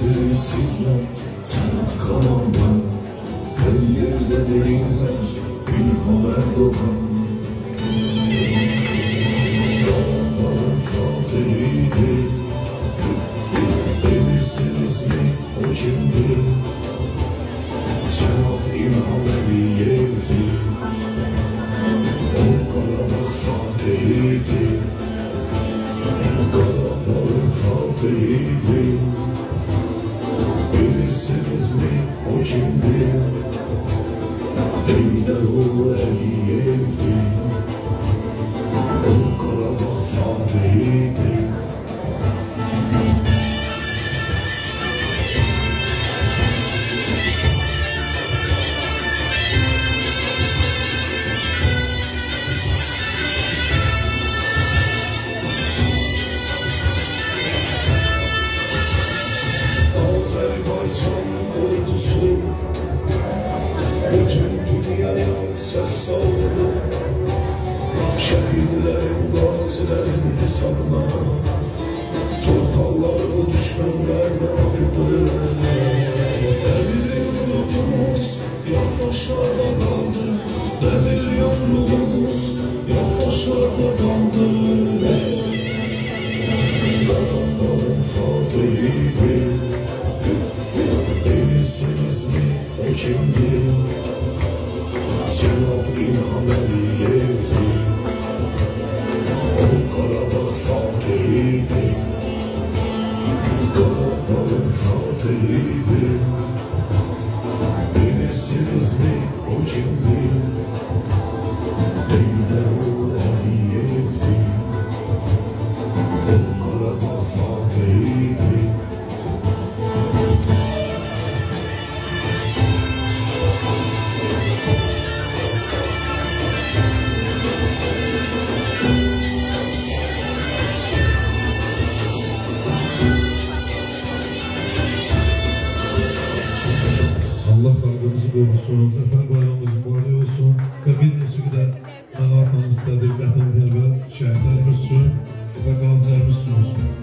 Sizler sanat kalandan her yerde değiller İlham Erdoğan. Dağların fatihiydi. Bilirsiniz mi o kimdi? Cenab İlham Aliyev'di. O Karabağ fatihiydi. Karabağ'ın fatihiydi. Bilirsiniz mi o kimdi? Eydaroğlu Aliyev'di. O Karabağ fatihiydi. Azerbaycan ordusu bütün dünyaya ses saldı. Şehitlerin, gazilerin hesabına torpaqları düşmanlardan aldı. Demir yumruğumuz yoldaşlarda kaldı. Demir yumruğumuz yoldaşlarda kaldı. Dağların fatihiydi. Bilirsiniz mi o kimdi? Cenab İlham Aliyev'di. O Karabağ fatihiydi. Karabağ'ın fatihiydi. Bilirsiniz mi o kimdi? Eydaroğlu Aliyev'di. O Karabağ fatihiydi. Allah xalqımızı qorusun, Zəfər bayramımız mübarək olsun və bir musiqidə məna atanız tədir, vətəndir və şəhidlərimiz üçün və qazilərimiz üçün olsun.